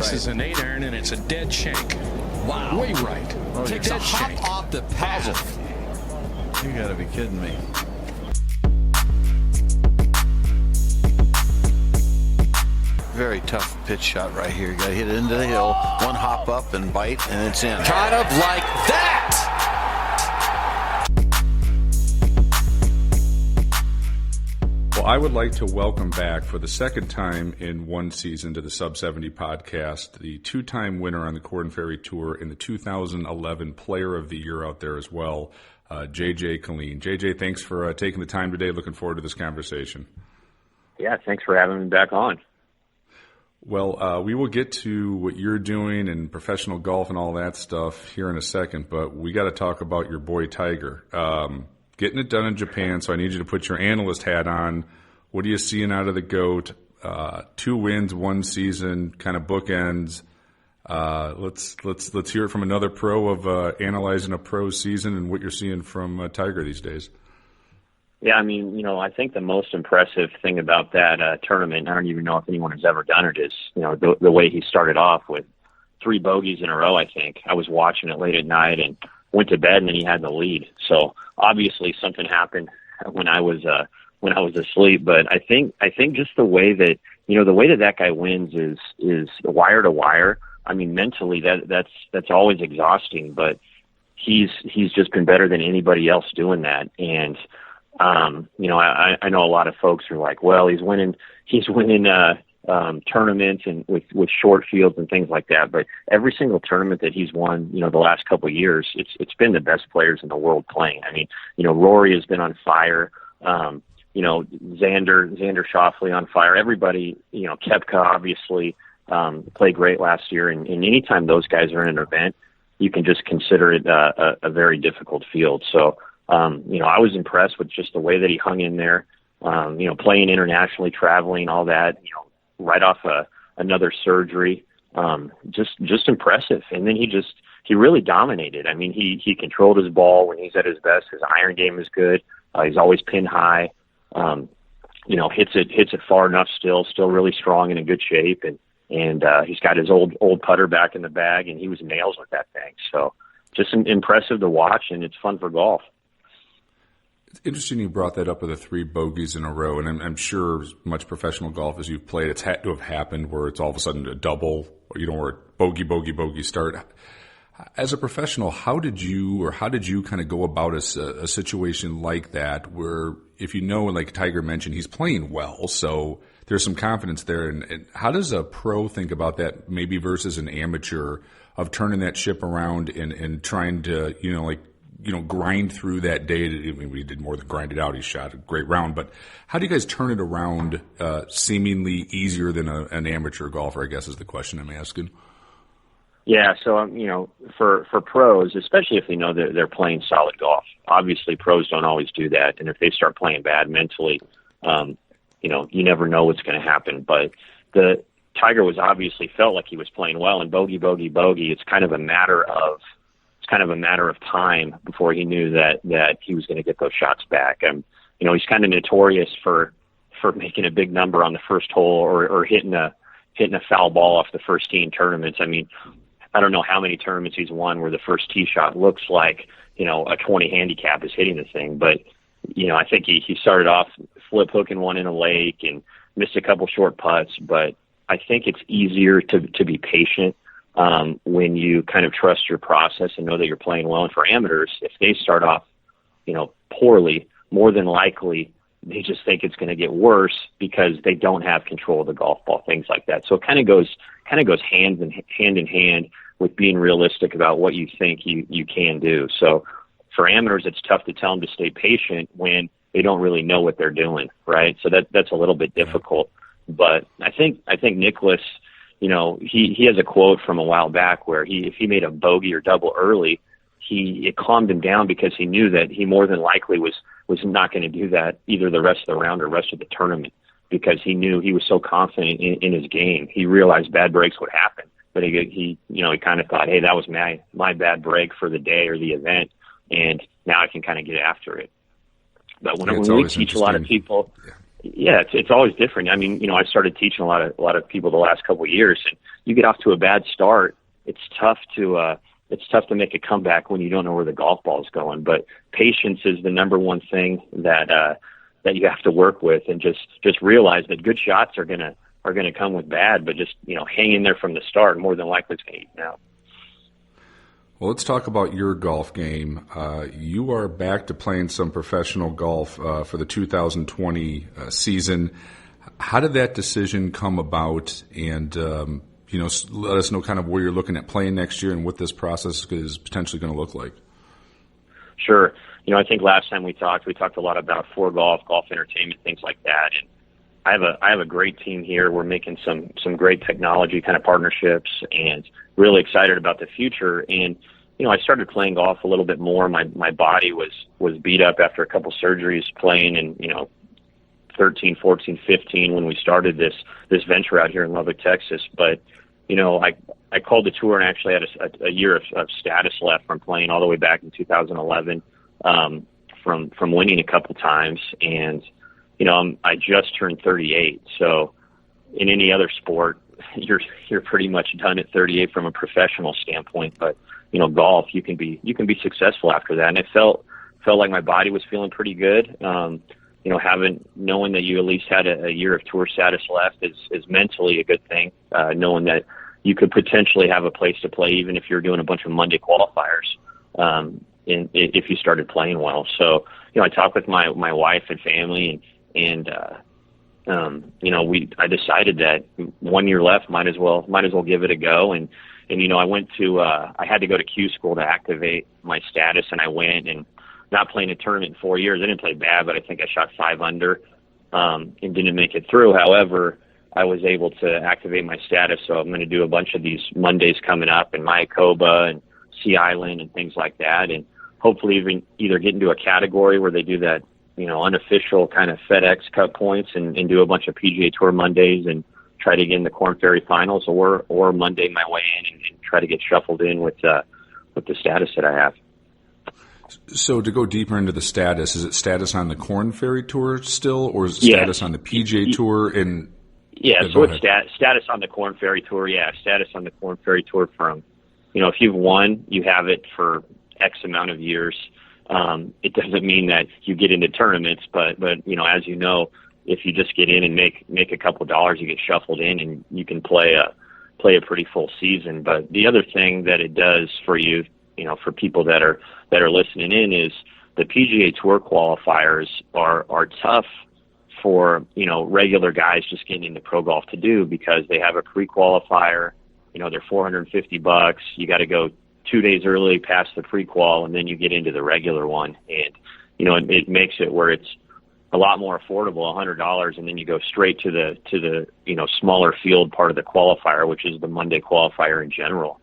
This is an 8-iron, and it's a dead shank. Wow. Way right. Oh, takes a hop off the path. You got to be kidding me. Very tough pitch shot right here. You got to hit it into the hill. One hop up and bite, and it's in. Kind of like that. Well, I would like to welcome back for the second time in one season to the Sub 70 podcast, the two-time winner on the Korn Ferry Tour and the 2011 Player of the Year out there as well, JJ Killeen. JJ, thanks for taking the time today. Looking forward to this conversation. Yeah, thanks for having me back on. Well, we will get to what you're doing and professional golf and all that stuff here in a second, but we got to talk about your boy Tiger. Getting it done in Japan, so I need you to put your analyst hat on. What are you seeing out of the GOAT? 2 wins, 1 season, kind of bookends. Let's hear it from another pro of analyzing a pro season and what you're seeing from Tiger these days. Yeah, I mean, I think the most impressive thing about that tournament, I don't even know if anyone has ever done it, is, the way he started off with 3 bogeys in a row, I think. I was watching it late at night and went to bed, and then he had the lead. So obviously something happened when I was asleep. But I think just the way that that guy wins is wire to wire. I mean, mentally that's always exhausting, but he's just been better than anybody else doing that. And I know a lot of folks are like, well, he's winning tournaments and with short fields and things like that. But every single tournament that he's won, the last couple of years, it's been the best players in the world playing. I mean, Rory has been on fire. Xander Schauffele on fire. Everybody, Koepka obviously played great last year. And anytime those guys are in an event, you can just consider it a very difficult field. So, I was impressed with just the way that he hung in there, playing internationally, traveling, all that, right off another surgery, just impressive. And then he really dominated. I mean, he controlled his ball when he's at his best. His iron game is good. He's always pin high, hits it far enough still really strong and in good shape. And he's got his old putter back in the bag, and he was nails with that thing. So just impressive to watch, and it's fun for golf. It's interesting you brought that up with the 3 bogeys in a row, and I'm sure as much professional golf as you've played, it's had to have happened where it's all of a sudden a double, or bogey start. As a professional, how did you kind of go about a situation like that where, if like Tiger mentioned, he's playing well, so there's some confidence there. And how does a pro think about that maybe versus an amateur of turning that ship around and trying to, grind through that day? I mean, we did more than grind it out. He shot a great round, but how do you guys turn it around seemingly easier than an amateur golfer, I guess is the question I'm asking. Yeah, so, for pros, especially if they know that they're playing solid golf, obviously pros don't always do that. And if they start playing bad mentally, you never know what's going to happen. But the Tiger was obviously felt like he was playing well, and bogey. It's kind of a matter of time before he knew that he was going to get those shots back. He's kind of notorious for making a big number on the first hole or hitting a foul ball off the first tee in tournaments. I mean, I don't know how many tournaments he's won where the first tee shot looks like, a 20 handicap is hitting the thing. But, I think he started off flip hooking one in a lake and missed a couple short putts. But I think it's easier to be patient when you kind of trust your process and know that you're playing well. And for amateurs, if they start off, poorly, more than likely they just think it's going to get worse because they don't have control of the golf ball, things like that. So it kind of goes hand in hand with being realistic about what you think you can do. So for amateurs, it's tough to tell them to stay patient when they don't really know what they're doing, right? So that's a little bit difficult. But I think Nicklaus, he has a quote from a while back where if he made a bogey or double early, it calmed him down because he knew that he more than likely was not going to do that either the rest of the round or rest of the tournament, because he knew he was so confident in his game. He realized bad breaks would happen, but he kind of thought, hey, that was my bad break for the day or the event, and now I can kind of get after it. But when we teach a lot of people, Yeah, it's always different. I mean, I started teaching a lot of people the last couple of years, and you get off to a bad start. It's tough to make a comeback when you don't know where the golf ball is going. But patience is the number one thing that you have to work with, and just realize that good shots are gonna come with bad, but just hang in there from the start. More than likely, it's gonna eat out. Well, let's talk about your golf game. You are back to playing some professional golf for the 2020 season. How did that decision come about? And let us know kind of where you're looking at playing next year and what this process is potentially going to look like. Sure. I think last time we talked a lot about for golf entertainment, things like that. And I have a great team here. We're making some great technology kind of partnerships, and really excited about the future. And I started playing golf a little bit more. My body was beat up after a couple surgeries playing in 13, 14, 15 when we started this venture out here in Lubbock, Texas. But I called the tour and actually had a year of status left from playing all the way back in 2011, from winning a couple times. And I just turned 38. So in any other sport, you're pretty much done at 38 from a professional standpoint. But golf, you can be successful after that. And it felt like my body was feeling pretty good. Knowing that you at least had a year of tour status left is mentally a good thing. Knowing that you could potentially have a place to play, even if you're doing a bunch of Monday qualifiers, if you started playing well. So I talked with my wife and family, and I decided that 1 year left, might as well give it a go. And I had to go to Q school to activate my status, and I went, and not playing a tournament in 4 years. I didn't play bad, but I think I shot 5 under, and didn't make it through. However, I was able to activate my status. So I'm going to do a bunch of these Mondays coming up in Mayakoba and Sea Island and things like that. And hopefully even either get into a category where they do that, unofficial kind of FedEx Cup points and do a bunch of PGA Tour Mondays and try to get in the Korn Ferry finals, or Monday my way in and try to get shuffled in with the status that I have. So to go deeper into the status, is it status on the Korn Ferry Tour still, or is it status on the PGA Tour? So it's status on the Korn Ferry Tour. Yeah, status on the Korn Ferry Tour from, if you've won, you have it for X amount of years. It doesn't mean that you get into tournaments, but as you know, if you just get in and make a couple dollars, you get shuffled in and you can play a pretty full season. But the other thing that it does for you, for people that are listening in, is the PGA Tour qualifiers are tough for regular guys just getting into pro golf to do, because they have a pre-qualifier. They're $450. You got to go 2 days early past the pre-qual, and then you get into the regular one. And it makes it where it's a lot more affordable, $100, and then you go straight to the smaller field part of the qualifier, which is the Monday qualifier in general.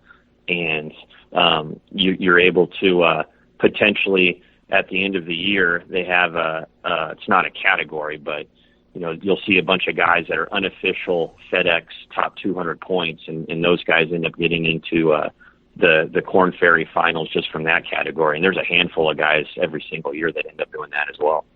And you're able to potentially, at the end of the year, they have it's not a category, but you'll see a bunch of guys that are unofficial FedEx top 200 points, and those guys end up getting into the Korn Ferry finals just from that category. And there's a handful of guys every single year that end up doing that as well.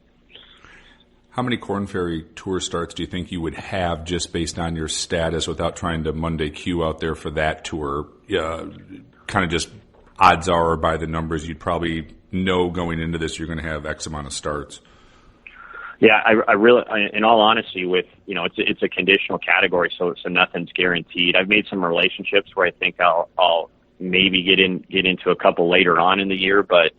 How many Korn Ferry Tour starts do you think you would have just based on your status, without trying to Monday queue out there for that tour? Kind of just odds are, by the numbers, you'd probably know going into this you're going to have X amount of starts. Yeah, I really, in all honesty, with it's a conditional category, so nothing's guaranteed. I've made some relationships where I think I'll maybe get into a couple later on in the year, but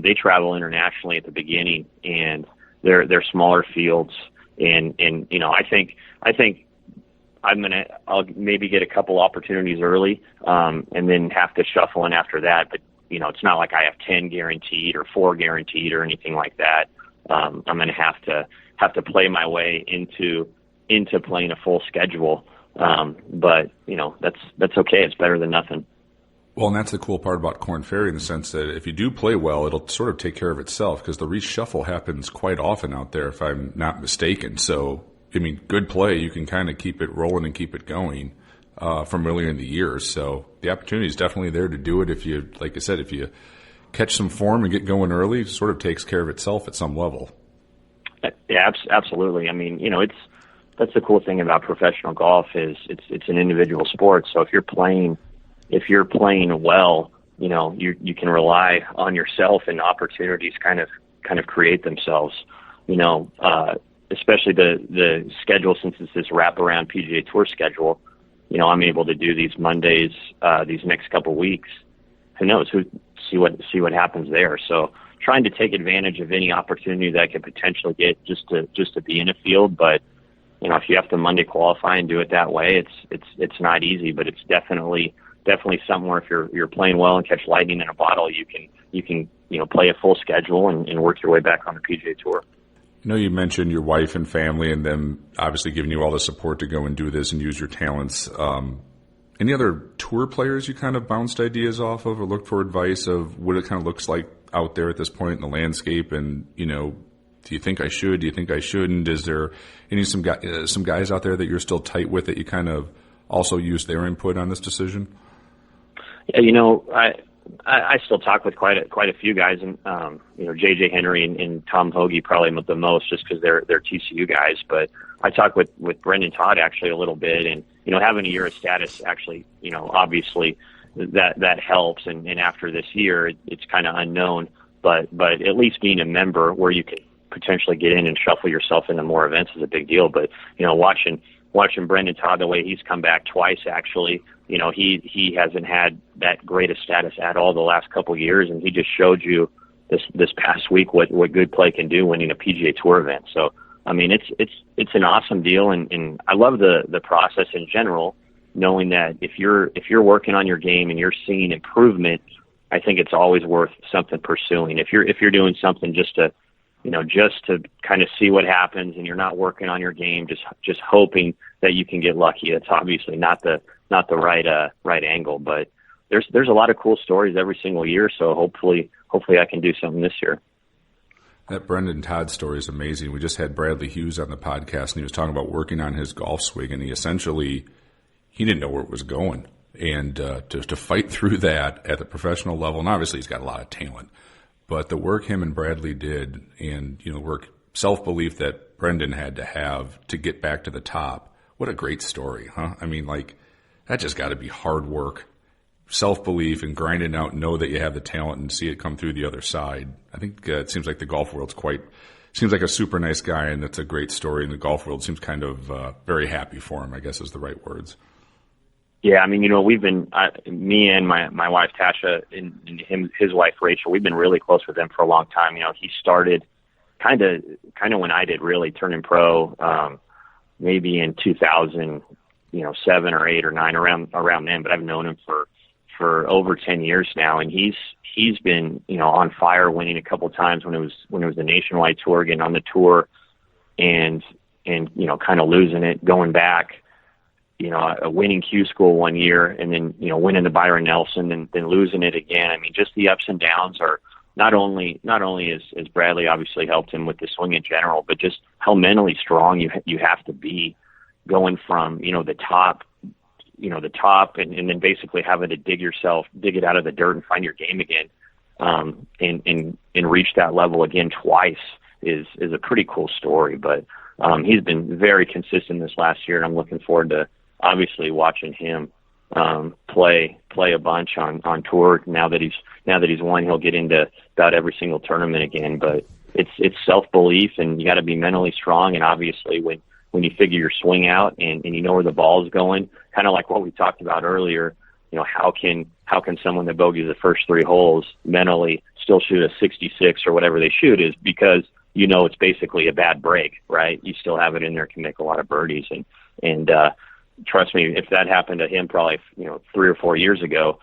they travel internationally at the beginning, and they're smaller fields, and I think I'll maybe get a couple opportunities early, and then have to shuffle in after that. But it's not like I have 10 guaranteed or 4 guaranteed or anything like that. I'm going to have to play my way into playing a full schedule. But that's okay. It's better than nothing. Well, and that's the cool part about Korn Ferry, in the sense that if you do play well, it'll sort of take care of itself, because the reshuffle happens quite often out there, if I'm not mistaken. So, good play, you can kind of keep it rolling and keep it going from earlier in the year. So the opportunity is definitely there to do it. If you, like I said, if you catch some form and get going early, it sort of takes care of itself at some level. Yeah, absolutely. I mean, that's the cool thing about professional golf is it's an individual sport. So if you're playing well, you can rely on yourself, and opportunities kind of create themselves. Especially the schedule, since it's this wraparound PGA Tour schedule. I'm able to do these Mondays, these next couple weeks. Who knows? See what happens there. So trying to take advantage of any opportunity that I could potentially get just to be in a field. But if you have to Monday qualify and do it that way, it's not easy. But it's definitely something where if you're playing well and catch lightning in a bottle, you can play a full schedule and work your way back on the PGA Tour. I know you mentioned your wife and family and them obviously giving you all the support to go and do this and use your talents. Any other tour players you kind of bounced ideas off of or looked for advice of what it kind of looks like out there at this point in the landscape? And, do you think I should? Do you think I shouldn't? Is there some guys out there that you're still tight with that you kind of also use their input on this decision? Yeah, I still talk with quite a few guys, and JJ Henry and Tom Hoagie probably the most, just because they're TCU guys. But I talk with Brendon Todd actually a little bit, and having a year of status actually, obviously that helps. And after this year, it's kind of unknown, but at least being a member where you can potentially get in and shuffle yourself into more events is a big deal. But watching Brendon Todd, the way he's come back twice, actually, he hasn't had that great a status at all the last couple of years, and he just showed you this past week what good play can do winning a PGA Tour event. So, I mean, it's an awesome deal, and I love the process in general, knowing that if you're working on your game and you're seeing improvement, I think it's always worth something pursuing. If you're doing something just to kind of see what happens, and you're not working on your game, just hoping that you can get lucky, it's obviously not the right angle. But there's a lot of cool stories every single year, so hopefully I can do something this year. That Brendon Todd story is amazing. We just had Bradley Hughes on the podcast, and he was talking about working on his golf swing, and he didn't know where it was going. And to fight through that at the professional level, and obviously he's got a lot of talent, but the work him and Bradley did, and work self-belief that Brendon had to have to get back to the top. What a great story, huh? I mean, that just got to be hard work, self-belief, and grinding out, know that you have the talent and see it come through the other side. I think it seems like the golf world's seems like a super nice guy, and that's a great story. And the golf world seems kind of very happy for him, I guess is the right words. Yeah, I mean, we've been, me and my wife Tasha and his wife Rachel, we've been really close with them for a long time. He started kind of when I did, really turning pro, maybe in 2007 or 8 or 9, around then. But I've known him for over 10 years now, and he's been on fire, winning a couple of times when it was the nationwide tour, getting on the tour, and kind of losing it, going back. A winning Q school one year, and then, winning the Byron Nelson, and then losing it again. I mean, just the ups and downs are not only as Bradley obviously helped him with the swing in general, but just how mentally strong you have to be going from, the top, and then basically having to dig it out of the dirt and find your game again, and reach that level again twice is a pretty cool story. But, he's been very consistent this last year, and I'm looking forward to, obviously, watching him play a bunch on tour. Now that he's won, he'll get into about every single tournament again. But it's self-belief, and you got to be mentally strong. And obviously, when you figure your swing out and you know where the ball is going, kind of like what we talked about earlier, how can someone that bogeys the first 3 holes mentally still shoot a 66 or whatever they shoot, is because it's basically a bad break, right? You still have it in there, can make a lot of birdies, and trust me, if that happened to him probably 3 or 4 years ago,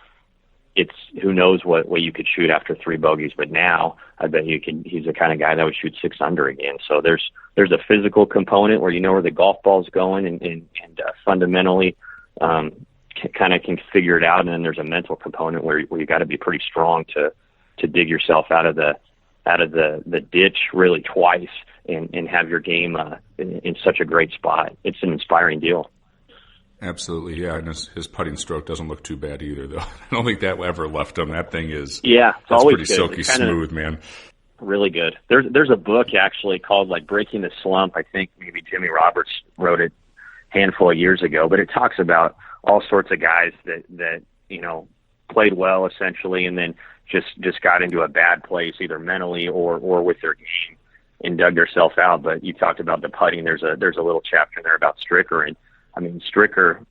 it's who knows what you could shoot after 3 bogeys. But now I bet he's the kind of guy that would shoot 6 under again. So there's a physical component where where the golf ball's going, and fundamentally kind of can figure it out, and then there's a mental component where you got to be pretty strong to dig yourself out of the ditch really twice and have your game in such a great spot. It's an inspiring deal. Absolutely, yeah. And his putting stroke doesn't look too bad either, though. I don't think that ever left him. That thing is it's always pretty good. silky smooth, man. Really good. There's a book actually called like Breaking the Slump. I think maybe Jimmy Roberts wrote it a handful of years ago, but it talks about all sorts of guys that played well essentially, and then just got into a bad place either mentally or with their game and dug themselves out. But you talked about the putting. There's a little chapter in there about Stricker, and I mean Stricker,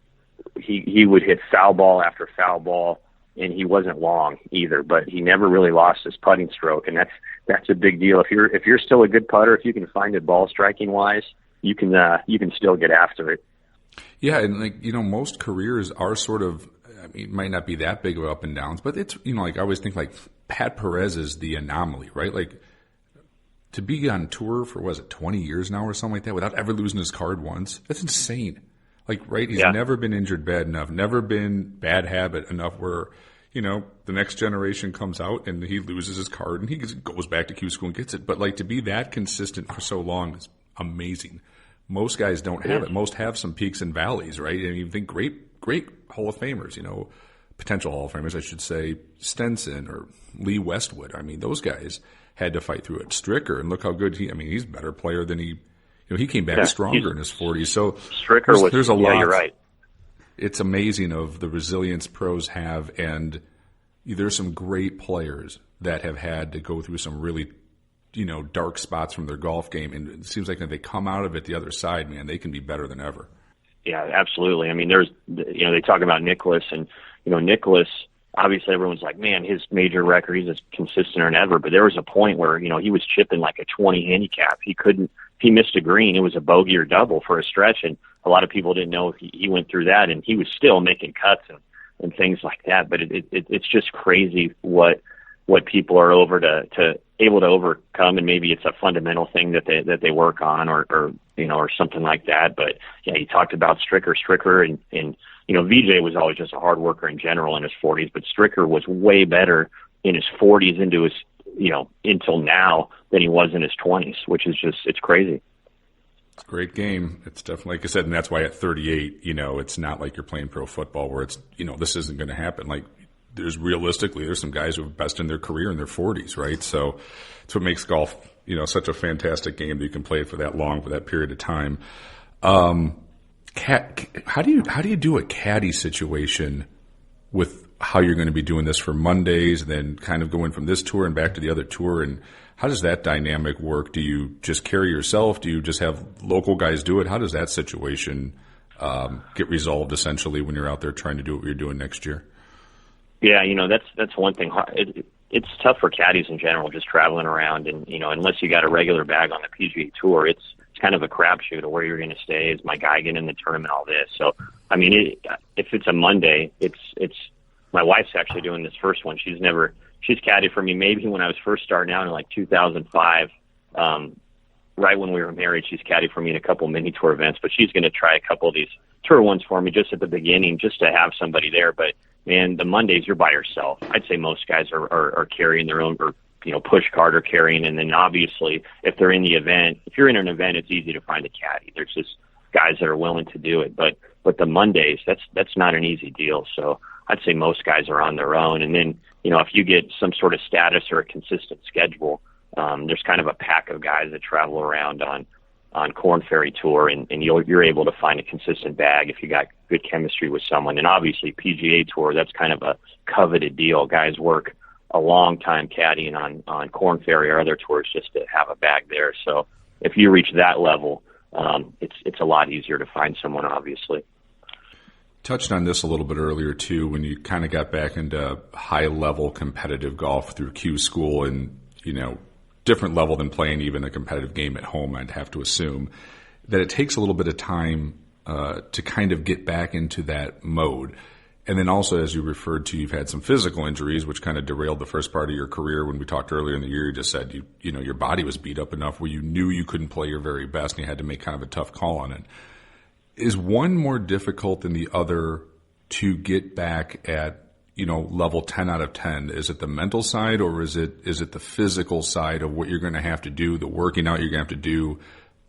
he would hit foul ball after foul ball. And he wasn't long either, but he never really lost his putting stroke, and that's a big deal. If you're still a good putter, if you can find it ball striking wise, you can still get after it. Yeah, and most careers are sort of, I mean, it might not be that big of up and downs, but it's I always think like Pat Perez is the anomaly, right? Like to be on tour for 20 years now or something like that without ever losing his card once. That's insane. Like, right? He's never been injured bad enough, never been bad habit enough where, the next generation comes out and he loses his card and he goes back to Q school and gets it. But like to be that consistent for so long is amazing. Most guys don't have it. Most have some peaks and valleys, right? And you think great Hall of Famers, potential Hall of Famers, I should say, Stenson or Lee Westwood. I mean, those guys had to fight through it. Stricker, and look how good he's a better player than he came back stronger in his 40s. So Stricker there's a lot. Yeah, you're right. It's amazing of the resilience pros have, and there's some great players that have had to go through some really, dark spots from their golf game, and it seems like if they come out of it the other side, man, they can be better than ever. Yeah, absolutely. I mean, there's, they talk about Nicklaus, and Nicklaus, obviously everyone's like, man, his major record, he's as consistent than ever. But there was a point where, he was chipping like a 20 handicap. He missed a green. It was a bogey or double for a stretch. And a lot of people didn't know he went through that, and he was still making cuts and things like that. But it's just crazy what people are able to overcome. And maybe it's a fundamental thing that they work on or something like that. But yeah, he talked about Stricker and VJ was always just a hard worker in general in his 40s, but Stricker was way better in his 40s into his, until now than he was in his 20s, which is just, it's crazy. It's a great game. It's definitely, like I said, and that's why at 38, it's not like you're playing pro football where it's, this isn't going to happen. Like there's some guys who have best in their career in their 40s, right? So it's what makes golf, such a fantastic game that you can play it for that long, for that period of time. How do you do a caddy situation with how you're going to be doing this for Mondays, and then kind of going from this tour and back to the other tour? And how does that dynamic work? Do you just carry yourself? Do you just have local guys do it? How does that situation get resolved essentially when you're out there trying to do what you're doing next year? Yeah, that's one thing. It's tough for caddies in general, just traveling around, and unless you got a regular bag on the PGA Tour, it's kind of a crapshoot of where you're going to stay. Is my guy getting in the tournament? All this. So, I mean, if it's a Monday, it's my wife's actually doing this first one. She's caddied for me maybe when I was first starting out in like 2005. Right when we were married, she's caddied for me in a couple mini tour events, but she's going to try a couple of these tour ones for me just at the beginning, just to have somebody there. But man, the Mondays you're by yourself. I'd say most guys are carrying their own, or push cart or carrying, and then obviously if they're in the event, if you're in an event, it's easy to find a caddy. There's just guys that are willing to do it. But the Mondays, that's not an easy deal. So I'd say most guys are on their own, and then if you get some sort of status or a consistent schedule, there's kind of a pack of guys that travel around on Korn Ferry Tour, and you're able to find a consistent bag if you got good chemistry with someone. And obviously PGA Tour, that's kind of a coveted deal. Guys work a long time caddying on Korn Ferry or other tours just to have a bag there. So if you reach that level, it's a lot easier to find someone, obviously. Touched on this a little bit earlier too, when you kind of got back into high level competitive golf through Q school, and different level than playing even a competitive game at home. I'd have to assume that it takes a little bit of time to kind of get back into that mode. And then also, as you referred to, you've had some physical injuries, which kind of derailed the first part of your career. When we talked earlier in the year, you just said your body was beat up enough where you knew you couldn't play your very best, and you had to make kind of a tough call on it. Is one more difficult than the other to get back at level 10 out of 10? Is it the mental side, or is it the physical side of what you're going to have to do, the working out you're going to have to do,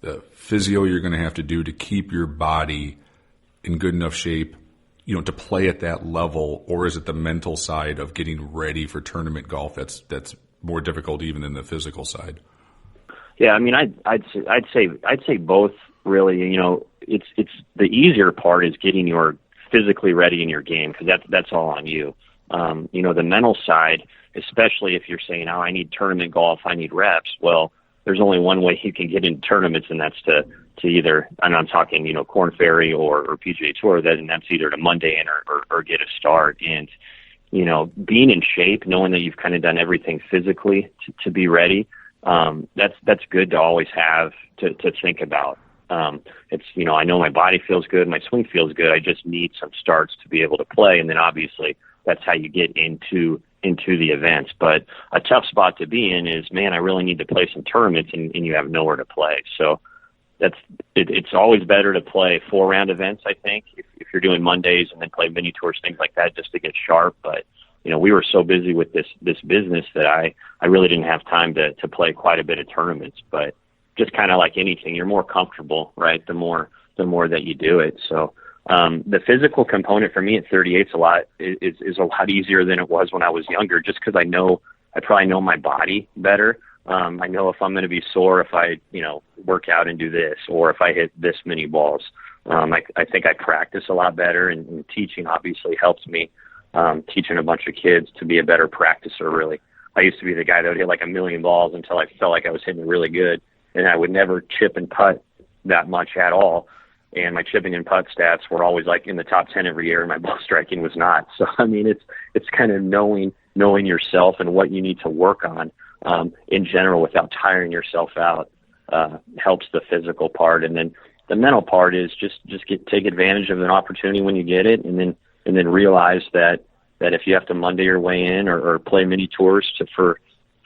the physio you're going to have to do to keep your body in good enough shape, to play at that level? Or is it the mental side of getting ready for tournament golf that's more difficult even than the physical side? Yeah, I mean, I'd say both really. You know, it's the easier part is getting your physically ready in your game, because that's all on you. You know, the mental side, especially if you're saying, oh, I need tournament golf, I need reps. Well, there's only one way you can get into tournaments, and that's to either, and I'm talking, you know, Korn Ferry or PGA Tour, and that's either to Monday in or get a start. And, you know, being in shape, knowing that you've kind of done everything physically to be ready, that's good to always have to think about. It's, you know, I know my body feels good, my swing feels good, I just need some starts to be able to play. And then obviously that's how you get into the events. But a tough spot to be in is, man, I really need to play some tournaments, and you have nowhere to play. So it's always better to play 4-round events, I think, if you're doing Mondays, and then play mini tours, things like that, just to get sharp. But, you know, we were so busy with this business that I really didn't have time to play quite a bit of tournaments. But just kind of like anything, you're more comfortable, right, the more that you do it. So the physical component for me at 38 is a lot easier than it was when I was younger, just because I probably know my body better. I know if I'm going to be sore if I, you know, work out and do this, or if I hit this many balls. I think I practice a lot better, and teaching obviously helps me, teaching a bunch of kids to be a better practicer, really. I used to be the guy that would hit like 1 million balls until I felt like I was hitting really good, and I would never chip and putt that much at all. And my chipping and putt stats were always like in the top 10 every year, and my ball striking was not. So, I mean, it's kind of knowing yourself and what you need to work on in general without tiring yourself out helps the physical part. And then the mental part is just take advantage of an opportunity when you get it, and then realize that if you have to Monday your way in or play mini tours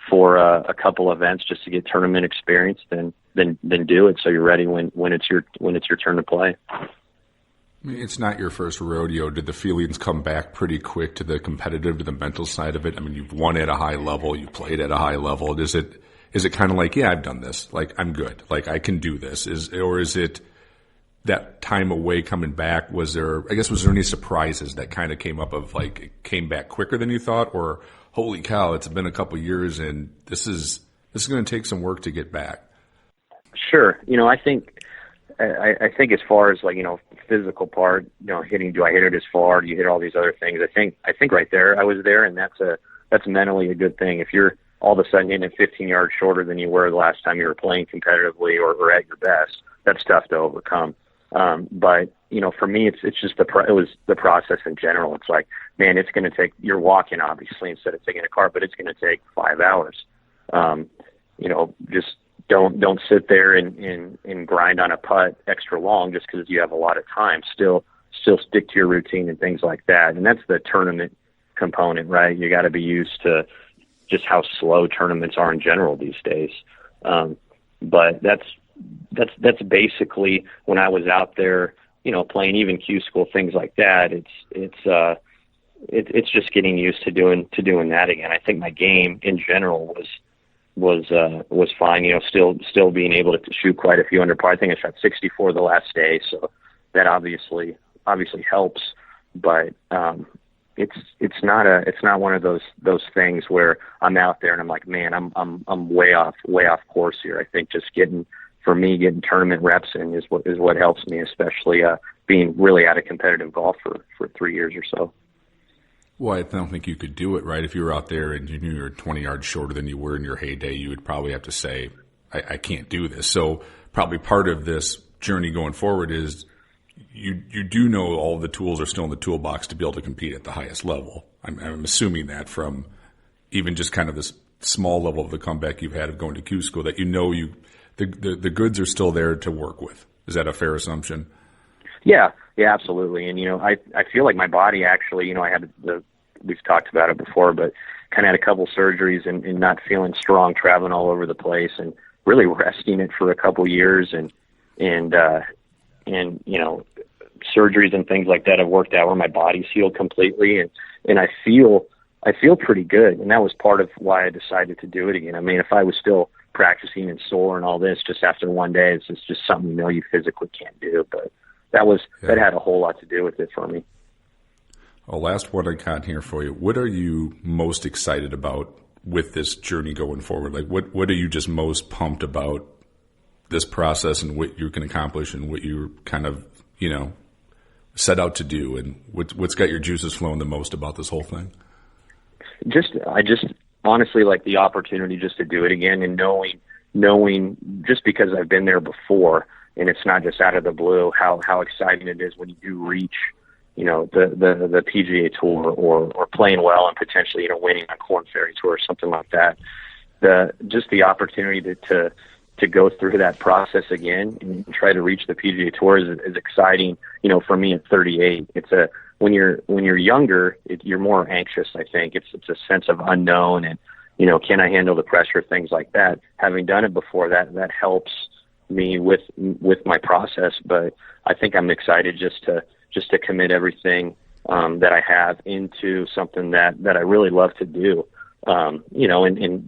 for a couple events just to get tournament experience, then do it, so you're ready when it's your turn to play. I mean, it's not your first rodeo. Did the feelings come back pretty quick to the competitive, to the mental side of it? I mean, you've won at a high level, you played at a high level. Is it kind of like, yeah, I've done this, like I'm good, like I can do this? Or is it that time away coming back? Was there any surprises that kind of came up of like it came back quicker than you thought, or holy cow, it's been a couple of years and this is going to take some work to get back? Sure. You know, I think as far as, like, you know, physical part, you know, do I hit it as far? Do you hit all these other things? I think right there I was there, and that's mentally a good thing. If you're all of a sudden hitting it 15 yards shorter than you were the last time you were playing competitively or at your best, that's tough to overcome. But, you know, for me, it's just it was the process in general. It's like, man, it's going to take, you're walking obviously instead of taking a car, but it's going to take 5 hours. You know, just don't sit there and grind on a putt extra long just because you have a lot of time. Still stick to your routine and things like that. And that's the tournament component, right? You got to be used to just how slow tournaments are in general these days. But that's basically when I was out there, you know, playing even Q school, things like that. It's just getting used to doing that again. I think my game in general was fine. You know, still being able to shoot quite a few under par. I think I shot 64 the last day, so that obviously helps. But it's not one of those things where I'm out there and I'm like, man, I'm way off course here. I think just getting tournament reps in is what helps me, especially being really out of competitive golf for 3 years or so. Well, I don't think you could do it, right? If you were out there and you knew you were 20 yards shorter than you were in your heyday, you would probably have to say, I can't do this. So probably part of this journey going forward is you do know all the tools are still in the toolbox to be able to compete at the highest level. I'm assuming that from even just kind of this small level of the comeback you've had of going to Q school, that you know the goods are still there to work with. Is that a fair assumption? Yeah, absolutely. And, you know, I feel like my body actually, you know, we've talked about it before, but kind of had a couple surgeries and not feeling strong, traveling all over the place and really resting it for a couple years. And you know, surgeries and things like that have worked out where my body's healed completely. And I feel pretty good. And that was part of why I decided to do it again. I mean, if I was still practicing and sore and all this just after one day, it's just something, you know, you physically can't do. But that had a whole lot to do with it for me. Well, last one I got here for you. What are you most excited about with this journey going forward? Like, what are you just most pumped about this process and what you can accomplish and what you're kind of, set out to do, and what's got your juices flowing the most about this whole thing? I just honestly like the opportunity just to do it again, and knowing just because I've been there before, and it's not just out of the blue, how exciting it is when you do reach, the PGA Tour or playing well and potentially, winning on Korn Ferry Tour or something like that. The opportunity to go through that process again and try to reach the PGA Tour is exciting. For me at 38, when you're younger, you're more anxious. I think it's a sense of unknown and, can I handle the pressure, things like that. Having done it before, that helps me with my process. But I think I'm excited just to commit everything that I have into something that I really love to do. And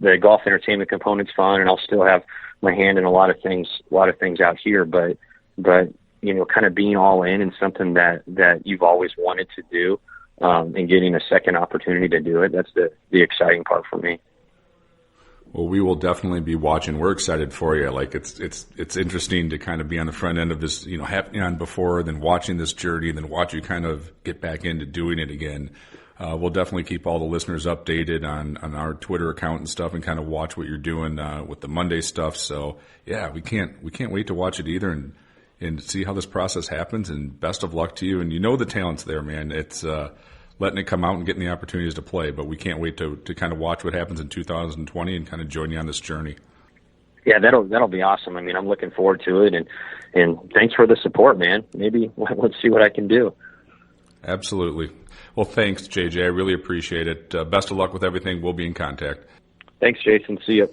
the golf entertainment component's fun, and I'll still have my hand in a lot of things out here, but kind of being all in something that you've always wanted to do, and getting a second opportunity to do it, that's the exciting part for me. Well, we will definitely be watching. We're excited for you. Like, it's interesting to kind of be on the front end of this, happening on before, then watching this journey, and then watch you kind of get back into doing it again. We'll definitely keep all the listeners updated on our Twitter account and stuff, and kind of watch what you're doing with the Monday stuff. So yeah, we can't wait to watch it either, and see how this process happens. And best of luck to you. And the talent's there, man. It's letting it come out and getting the opportunities to play. But we can't wait to kind of watch what happens in 2020 and kind of join you on this journey. Yeah, that'll be awesome. I mean, I'm looking forward to it, and thanks for the support, man. Maybe let's see what I can do. Absolutely. Well, thanks, JJ. I really appreciate it. Best of luck with everything. We'll be in contact. Thanks, Jason. See you.